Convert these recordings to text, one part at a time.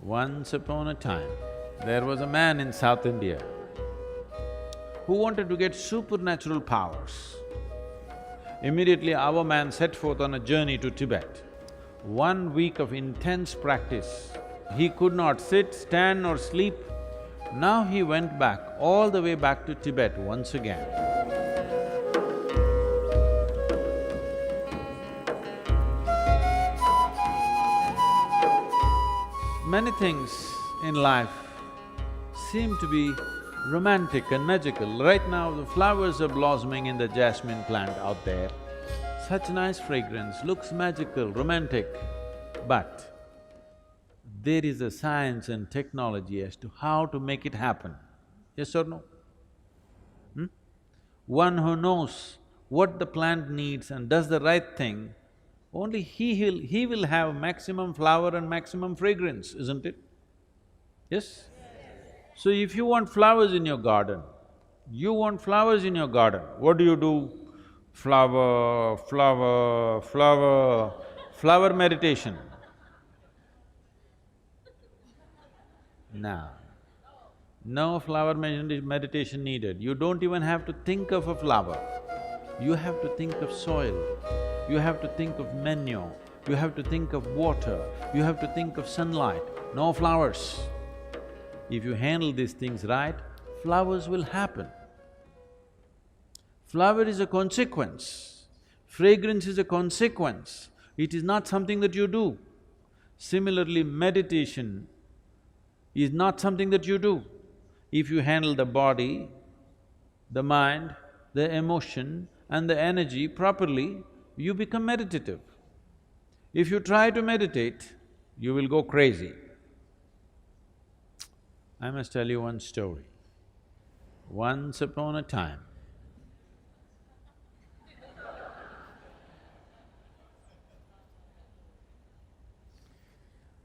Once upon a time, there was a man in South India who wanted to get supernatural powers. Immediately, our man set forth on a journey to Tibet. 1 week of intense practice. He could not sit, stand or sleep. Now he went back, all the way back to Tibet once again. Many things in life seem to be romantic and magical. Right now, the flowers are blossoming in the jasmine plant out there. Such nice fragrance, looks magical, romantic. But there is a science and technology as to how to make it happen. Yes or no? One who knows what the plant needs and does the right thing, only he will have maximum flower and maximum fragrance, isn't it? Yes? So if you want flowers in your garden, what do? Flower, flower, flower, flower meditation. No flower meditation needed. You don't even have to think of a flower. You have to think of soil, you have to think of manure, you have to think of water, you have to think of sunlight, no flowers. If you handle these things right, flowers will happen. Flower is a consequence, fragrance is a consequence, it is not something that you do. Similarly, meditation is not something that you do. If you handle the body, the mind, the emotion and the energy properly, you become meditative. If you try to meditate, you will go crazy. I must tell you one story. Once upon a time,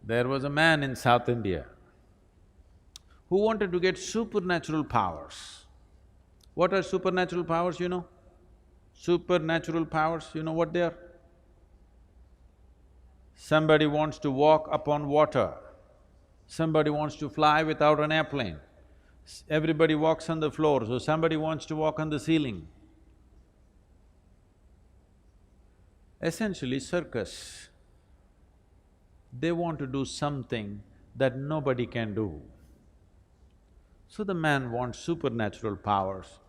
there was a man in South India who wanted to get supernatural powers. What are supernatural powers, you know? Supernatural powers, you know what they are? Somebody wants to walk upon water, somebody wants to fly without an airplane, everybody walks on the floor, so somebody wants to walk on the ceiling. Essentially, circus, they want to do something that nobody can do. So the man wants supernatural powers.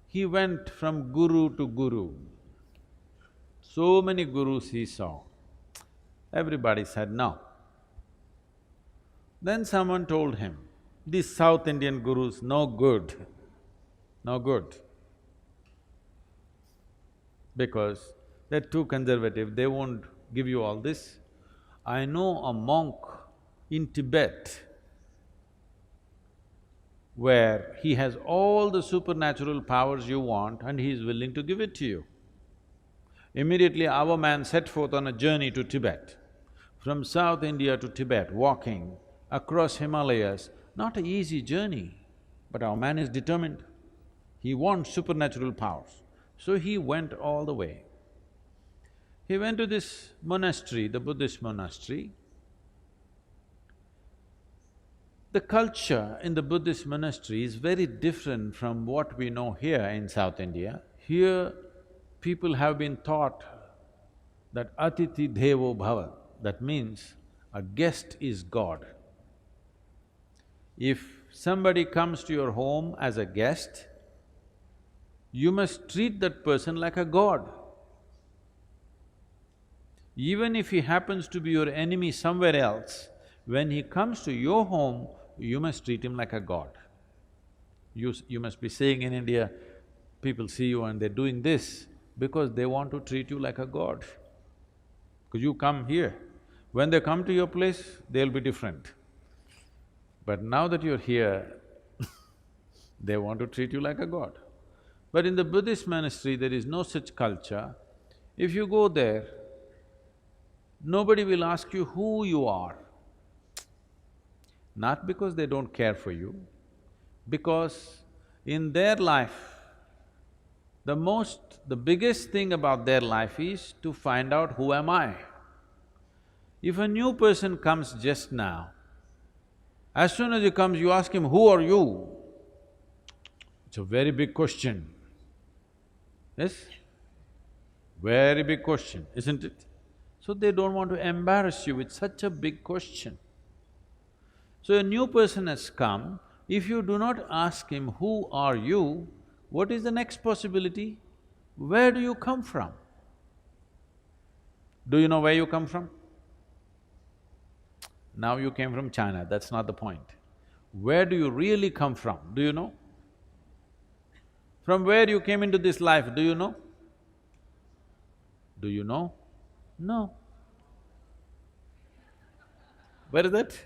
He went from guru to guru. So many gurus he saw. Everybody said no. Then someone told him, these South Indian gurus, no good, no good. Because they're too conservative, they won't give you all this. I know a monk in Tibet where he has all the supernatural powers you want and he is willing to give it to you. Immediately our man set forth on a journey to Tibet. From South India to Tibet, walking across Himalayas, not an easy journey, but our man is determined. He wants supernatural powers. So he went all the way. He went to this monastery, the Buddhist monastery. The culture in the Buddhist monastery is very different from what we know here in South India. Here, people have been taught that Atiti Devo Bhava, that means a guest is God. If somebody comes to your home as a guest, you must treat that person like a god. Even if he happens to be your enemy somewhere else, when he comes to your home, you must treat him like a god. You must be saying in India, people see you and they're doing this because they want to treat you like a god. Because you come here, when they come to your place, they'll be different. But now that you're here, they want to treat you like a god. But in the Buddhist monastery, there is no such culture. If you go there, nobody will ask you who you are. Not because they don't care for you, because in their life, the biggest thing about their life is to find out who am I. If a new person comes just now, As soon as he comes, you ask him, who are you? It's a very big question. Yes? Very big question, isn't it? So they don't want to embarrass you with such a big question. So a new person has come, if you do not ask him, who are you, what is the next possibility? Where do you come from? Do you know where you come from? Now you came from China, that's not the point. Where do you really come from, do you know? From where you came into this life, do you know? Do you know? No. Where is that?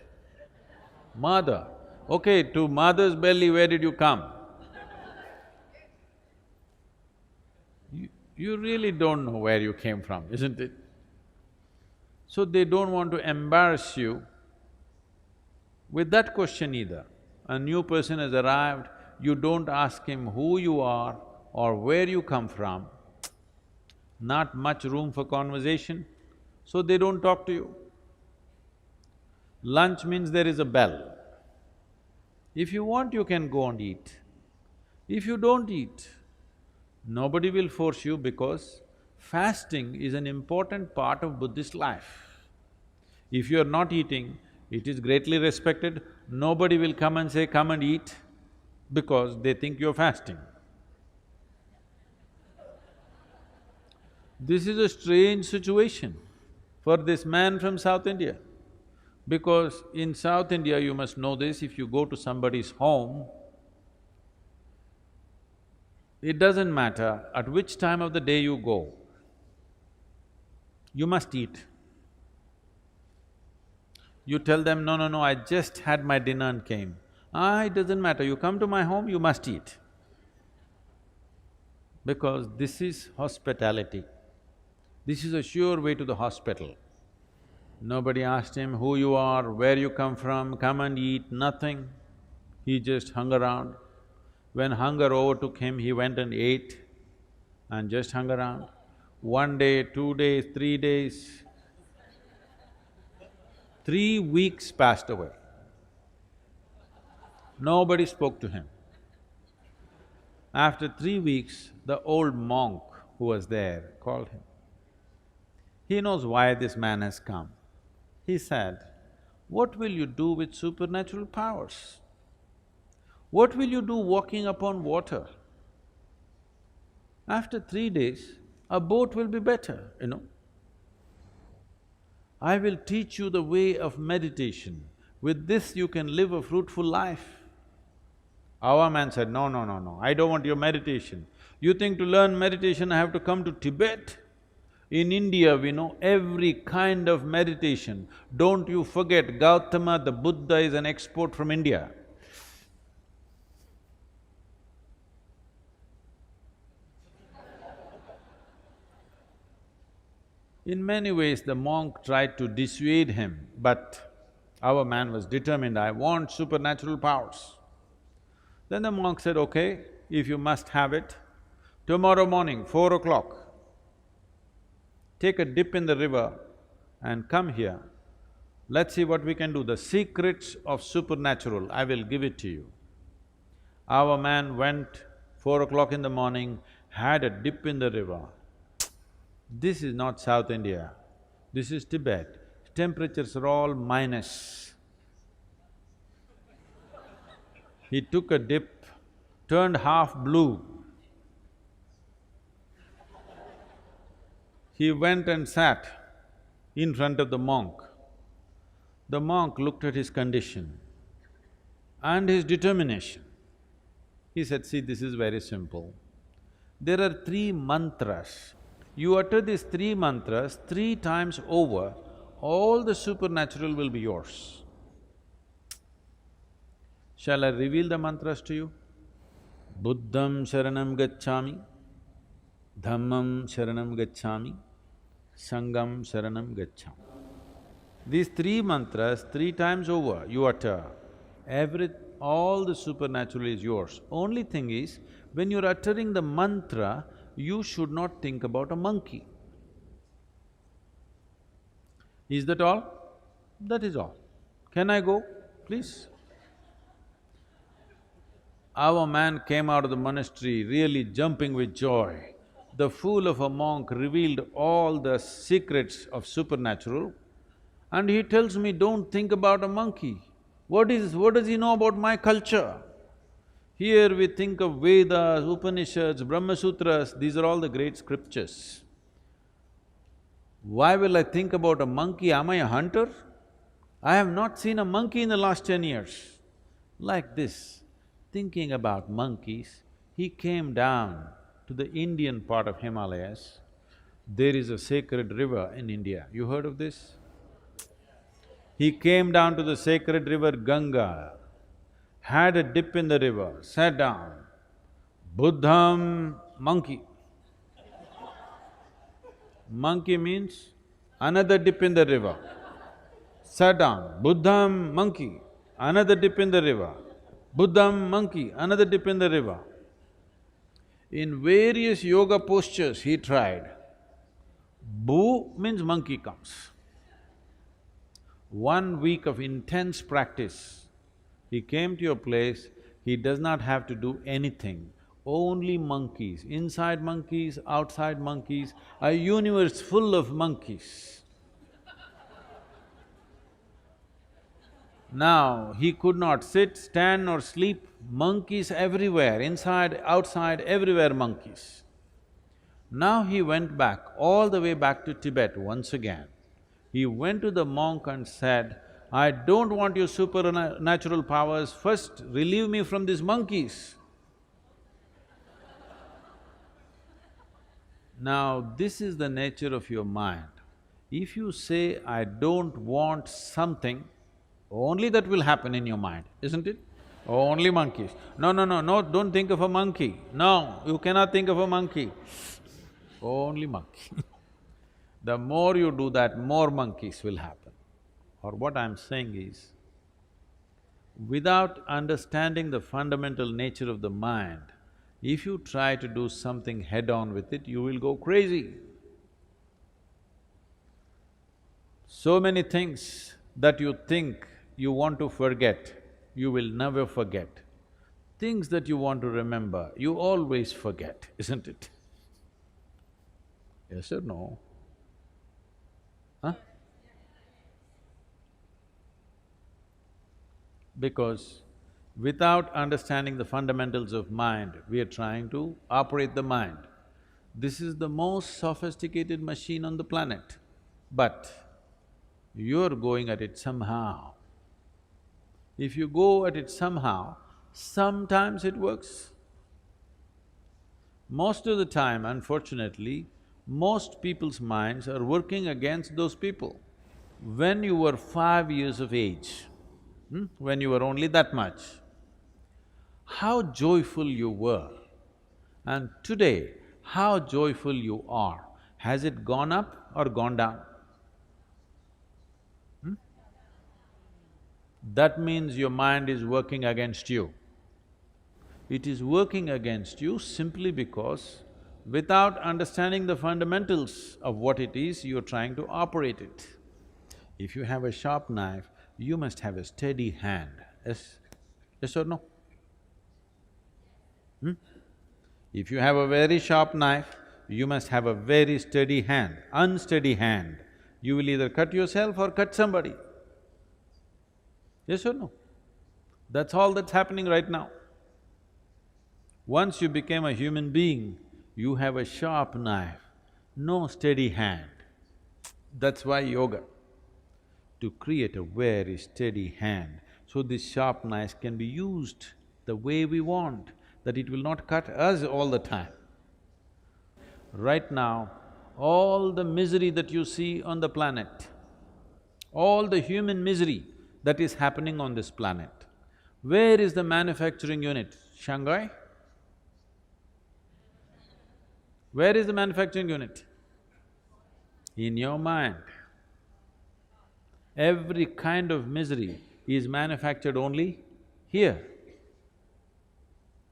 Mother. Okay, to mother's belly, where did you come? You really don't know where you came from, isn't it? So they don't want to embarrass you with that question either. A new person has arrived, you don't ask him who you are or where you come from, not much room for conversation, so they don't talk to you. Lunch means there is a bell. If you want, you can go and eat. If you don't eat, nobody will force you because fasting is an important part of Buddhist life. If you are not eating, it is greatly respected, nobody will come and say, come and eat, because they think you're fasting. This is a strange situation for this man from South India. Because in South India, you must know this, if you go to somebody's home, it doesn't matter at which time of the day you go, you must eat. You tell them, no, no, no, I just had my dinner and came. It doesn't matter, you come to my home, you must eat. Because this is hospitality. This is a sure way to the hospital. Nobody asked him who you are, where you come and eat, nothing. He just hung around. When hunger overtook him, he went and ate and just hung around. 1 day, 2 days, 3 days, 3 weeks passed away. Nobody spoke to him. After 3 weeks, the old monk who was there called him. He knows why this man has come. He said, what will you do with supernatural powers? What will you do walking upon water? After 3 days, a boat will be better, you know. I will teach you the way of meditation. With this you can live a fruitful life. Our man said, no, no, no, no, I don't want your meditation. You think to learn meditation I have to come to Tibet? In India, we know every kind of meditation. Don't you forget, Gautama, the Buddha is an export from India. In many ways, the monk tried to dissuade him, but our man was determined, I want supernatural powers. Then the monk said, okay, if you must have it, tomorrow morning, 4 o'clock, take a dip in the river and come here. Let's see what we can do. The secrets of supernatural, I will give it to you. Our man went 4 o'clock in the morning, had a dip in the river. This is not South India, this is Tibet. Temperatures are all minus. He took a dip, turned half blue. He went and sat in front of the monk. The monk looked at his condition and his determination. He said, see, this is very simple. There are 3 mantras. You utter these 3 mantras 3 times over, all the supernatural will be yours. Shall I reveal the mantras to you? Buddham sharanam gacchami, Dhammam sharanam gacchami, Sangham sharanam gacchami. These 3 mantras 3 times over you utter, all the supernatural is yours. Only thing is, when you're uttering the mantra, you should not think about a monkey. Is that all? That is all. Can I go, please? Our man came out of the monastery really jumping with joy. The fool of a monk revealed all the secrets of supernatural, and he tells me, don't think about a monkey. What does he know about my culture? Here we think of Vedas, Upanishads, Brahma Sutras, these are all the great scriptures. Why will I think about a monkey? Am I a hunter? I have not seen a monkey in the last 10 years. Like this, thinking about monkeys, he came down to the Indian part of Himalayas. There is a sacred river in India. You heard of this? He came down to the sacred river Ganga, had a dip in the river, sat down. Buddham, monkey. Monkey means another dip in the river. Sat down, Buddham, monkey, another dip in the river. Buddham, monkey, another dip in the river. In various yoga postures he tried. Bu means monkey comes. 1 week of intense practice, he came to your place, he does not have to do anything, only monkeys, inside monkeys, outside monkeys, a universe full of monkeys. Now, he could not sit, stand or sleep, monkeys everywhere, inside, outside, everywhere monkeys. Now he went back, all the way back to Tibet once again. He went to the monk and said, I don't want your supernatural powers, first relieve me from these monkeys. Now, this is the nature of your mind. If you say, I don't want something, only that will happen in your mind, isn't it? Only monkeys. No, no, no, no, don't think of a monkey. No, you cannot think of a monkey. Only monkey. The more you do that, more monkeys will happen. Or what I'm saying is, without understanding the fundamental nature of the mind, if you try to do something head-on with it, you will go crazy. So many things that you think you want to forget, you will never forget. Things that you want to remember, you always forget, isn't it? Yes or no? Huh? Because without understanding the fundamentals of mind, we are trying to operate the mind. This is the most sophisticated machine on the planet, but you're going at it somehow. If you go at it somehow, sometimes it works. Most of the time, unfortunately, most people's minds are working against those people. When you were 5 years of age, when you were only that much, how joyful you were, and today, how joyful you are. Has it gone up or gone down? That means your mind is working against you. It is working against you simply because without understanding the fundamentals of what it is, you're trying to operate it. If you have a sharp knife, you must have a steady hand, yes? Yes or no? If you have a very sharp knife, you must have a very steady hand. Unsteady hand, you will either cut yourself or cut somebody. Yes or no? That's all that's happening right now. Once you became a human being, you have a sharp knife, no steady hand. That's why yoga, to create a very steady hand, so this sharp knife can be used the way we want, that it will not cut us all the time. Right now, all the misery that you see on the planet, all the human misery that is happening on this planet, where is the manufacturing unit? Shanghai? Where is the manufacturing unit? In your mind. Every kind of misery is manufactured only here.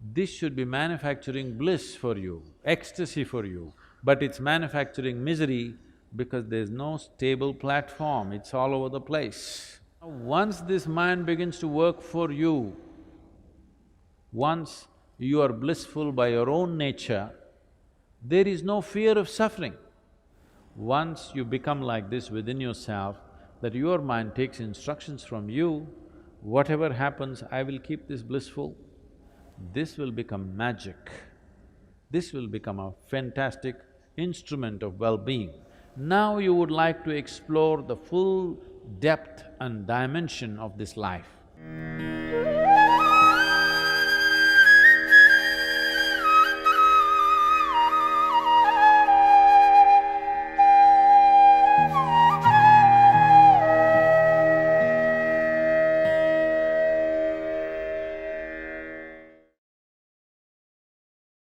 This should be manufacturing bliss for you, ecstasy for you, but it's manufacturing misery because there's no stable platform, it's all over the place. Once this mind begins to work for you, Once you are blissful by your own nature, there is no fear of suffering. Once you become like this within yourself, that your mind takes instructions from you, whatever happens, I will keep this blissful, this will become magic. This will become a fantastic instrument of well-being. Now you would like to explore the full depth and dimension of this life.